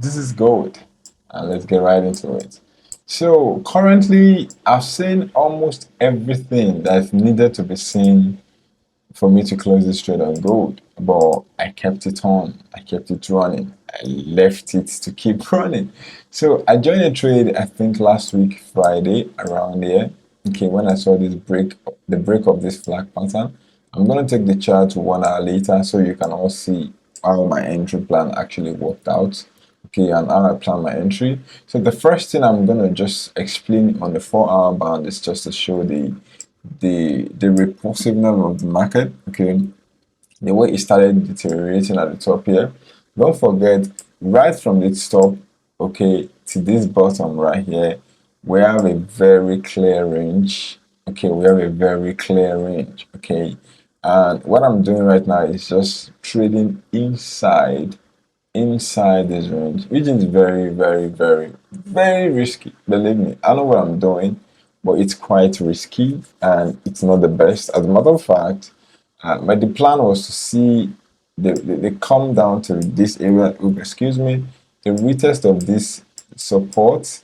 This is gold, and let's get right into it. So currently, I've seen almost everything that's needed to be seen for me to close this trade on gold, but I kept it on. I kept it running. I left it to keep running. So I joined a trade, I think last week, Friday, around here. Okay, when I saw this break, the break of this flag pattern, I'm gonna take the chart to 1 hour later so you can all see how my entry plan actually worked out. Okay, and how I plan my entry. So the first thing I'm gonna just explain on the 4 hour band is just to show the repulsiveness of the market. Okay, the way it started deteriorating at the top here. Don't forget, right from the top, okay, to this bottom right here, we have a very clear range. Okay, we have a very clear range. Okay, and what I'm doing right now is just trading inside this range, which is very, very, very, very risky. Believe me, I know what I'm doing, but it's quite risky and it's not the best. As a matter of fact, but the plan was to see they come down to this area, excuse me, the retest of this support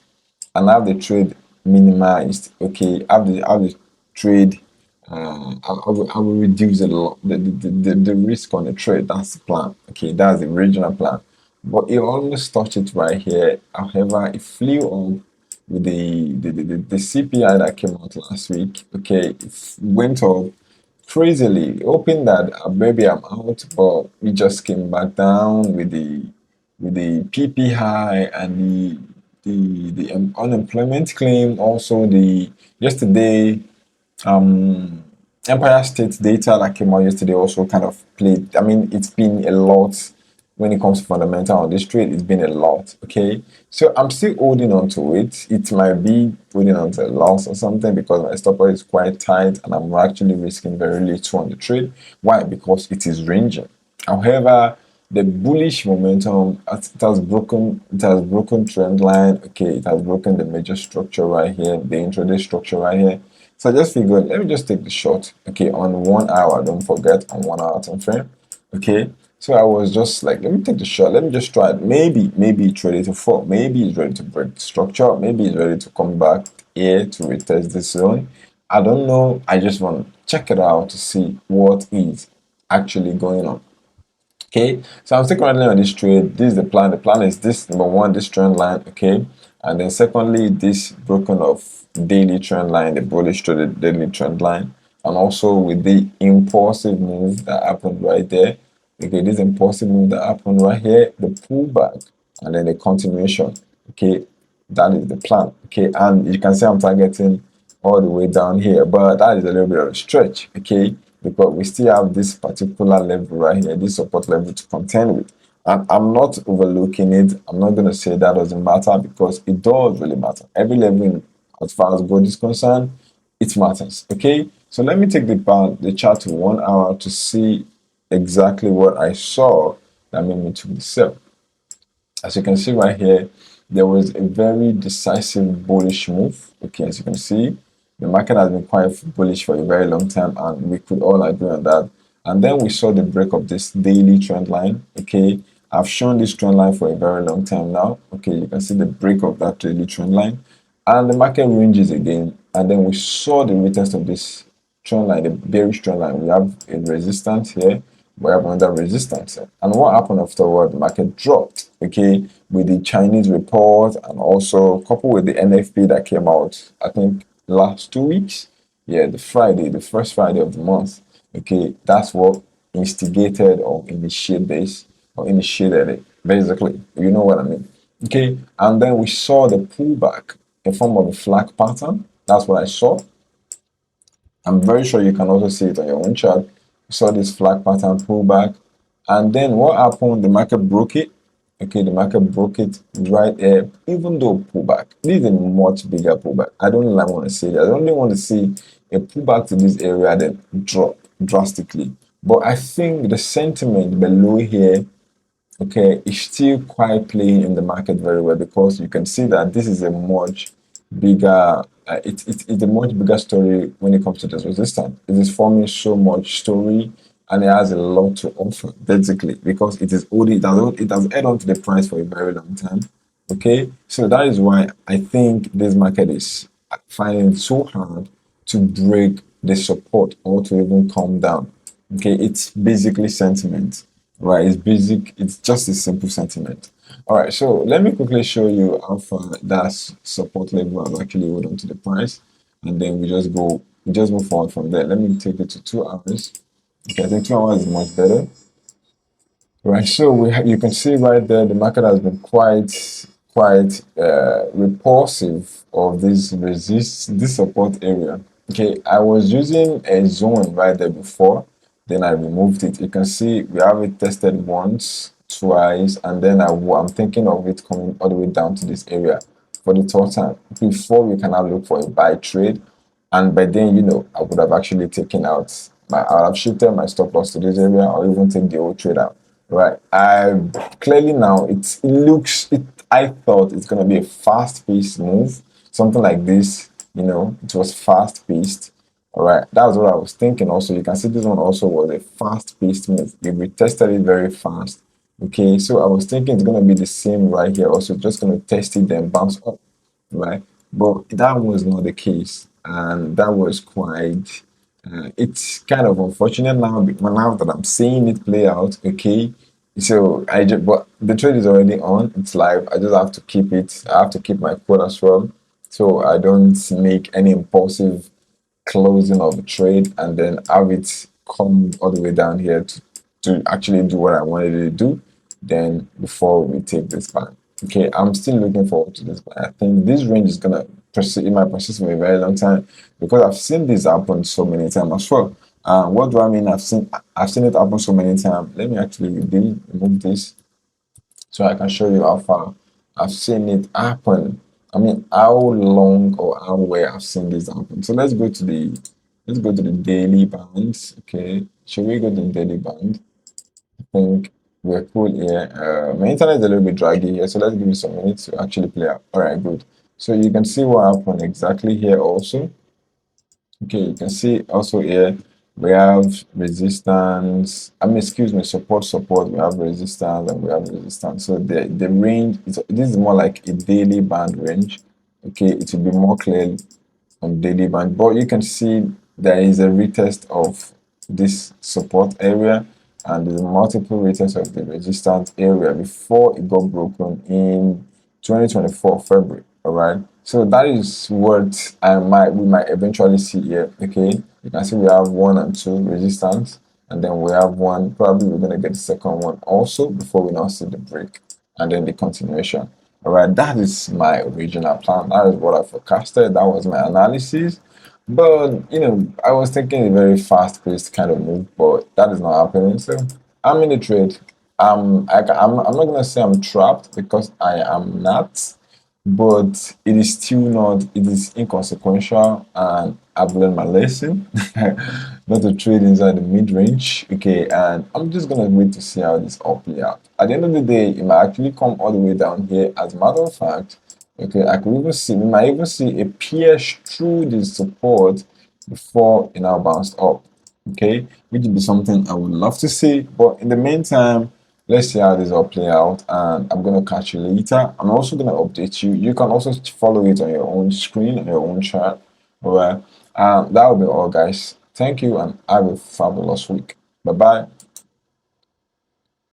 and have the trade minimized. Okay, have the trade. I will reduce a lot the risk on the trade. That's the plan. Okay, that's the original plan. But it almost touched it right here. However, it flew up with the CPI that came out last week. Okay, it went up crazily, hoping that maybe I'm out, but we just came back down with the PP high and the unemployment claim. Also, the yesterday Empire State data that came out yesterday also kind of played. I mean, it's been a lot when it comes to fundamental on this trade. It's been a lot. Okay, so I'm still holding on to it. It might be holding on to a loss or something because my stop loss is quite tight and I'm actually risking very little on the trade. Why? Because it is ranging. However, the bullish momentum it has broken trend line. Okay, it has broken the major structure right here, the intraday structure right here. So I just figured, let me just take the short, okay, on 1 hour. Don't forget, on 1 hour time frame. Okay. So I was just like, let me take the shot. Let me just try it. Maybe it's ready to fall. Maybe it's ready to break the structure. Maybe it's ready to come back here to retest this zone. I don't know. I just want to check it out to see what is actually going on. Okay, so I'm still currently on this trade. This is the plan. The plan is this number one, this trend line, okay, and then secondly, this broken of daily trend line, the bullish to the daily trend line, and also with the impulsive move that happened right there. Okay, this impulsive move that happened right here, the pullback, and then the continuation. Okay, that is the plan. Okay, and you can see I'm targeting all the way down here, but that is a little bit of a stretch. Okay, because we still have this particular level right here, this support level to contend with. And I'm not overlooking it. I'm not going to say that doesn't matter because it does really matter. Every level, as far as gold is concerned, it matters. Okay, so let me take the chart to 1 hour to see exactly what I saw that made me to the sell. As you can see right here, there was a very decisive bullish move. Okay, as you can see, the market has been quite bullish for a very long time, and we could all agree on that. And then we saw the break of this daily trend line. Okay, I've shown this trend line for a very long time now. Okay, you can see the break of that daily trend line, and the market ranges again. And then we saw the retest of this trend line, the bearish trend line. We have a resistance here, we have another resistance. And what happened afterward? The market dropped, okay, with the Chinese report and also coupled with the NFP that came out, I think, last 2 weeks. Yeah, the first Friday of the month. Okay, that's what instigated or initiated this or initiated it, basically. You know what I mean? Okay, and then we saw the pullback in form of a flag pattern. That's what I saw. I'm very sure you can also see it on your own chart. You saw this flag pattern pullback. And then what happened? The market broke it. Okay, the market broke it right there, even though pullback. This is a much bigger pullback. I don't really want to say that. I only want to see a pullback to this area then drop drastically. But I think the sentiment below here, okay, is still quite playing in the market very well because you can see that this is a much bigger it's a much bigger story when it comes to this resistance. It is forming so much story and it has a lot to offer basically because it is already it has held on to the price for a very long time. Okay, so that is why I think this market is finding it so hard to break the support or to even come down. Okay, it's basically sentiment, right? It's basic, it's just a simple sentiment. All right, so let me quickly show you how far that support level has actually hold on to the price, and then we just move forward from there. Let me take it to 2 hours. Okay, I think 2 hours is much better. Right, so you can see right there the market has been quite repulsive of this support area. Okay, I was using a zone right there before, then I removed it. You can see we have it tested once, twice, and then I'm thinking of it coming all the way down to this area for the third time before we can now look for a buy trade. And by then, I would have actually taken out I would have shifted my stop loss to this area or even take the whole trade out. Right. I clearly now it looks it I thought it's gonna be a fast paced move. Something like this, it was fast paced. All right. That was what I was thinking also. You can see this one also was a fast paced move. We retested it very fast. Okay, so I was thinking it's gonna be the same right here. Also, just gonna test it then bounce up, right? But that was not the case, and that was quite. It's kind of unfortunate now, now that I'm seeing it play out. Okay, so but the trade is already on. It's live. I just have to keep it. I have to keep my cool as well, so I don't make any impulsive closing of the trade and then have it come all the way down here to actually do what I wanted to do. Then before we take this back. Okay, I'm still looking forward to this, but I think this range is gonna persist. It might persist for a very long time because I've seen this happen so many times as well. What do I mean? I've seen it happen so many times. Let me actually remove this so I can show you how far I've seen it happen. I mean, how long or how well I've seen this happen. So let's go to the daily bands. Okay, should we go to the daily band? I think we're cool here. My internet is a little bit draggy here, so let's give it some minutes to actually play out. All right, good. So you can see what happened exactly here also. Okay, you can see also here we have resistance. Excuse me, support. We have resistance and we have resistance. So the range this is more like a daily band range. Okay, it will be more clear on daily band, but you can see there is a retest of this support area and there's multiple retests of the resistance area before it got broken in 2024 February. All right, so that is what we might eventually see here. Okay, you can see we have one and two resistance, and then we have one. Probably we're gonna get the second one also before we now see the break and then the continuation. All right, that is my original plan. That is what I forecasted. That was my analysis. But I was thinking a very fast-paced kind of move, but that is not happening. So I'm in the trade. I'm not gonna say I'm trapped because I am not, but it is still not. It is inconsequential, and I've learned my lesson not to trade inside the mid range. Okay, and I'm just gonna wait to see how this all play out. At the end of the day, it might actually come all the way down here. As a matter of fact, okay, we might even see a pierce through the support before it now bounced up. Okay, which would be something I would love to see. But in the meantime, let's see how this all play out, and I'm gonna catch you later. I'm also gonna update you. You can also follow it on your own screen, on your own chart. All right. That will be all, guys. Thank you, and have a fabulous week. Bye bye.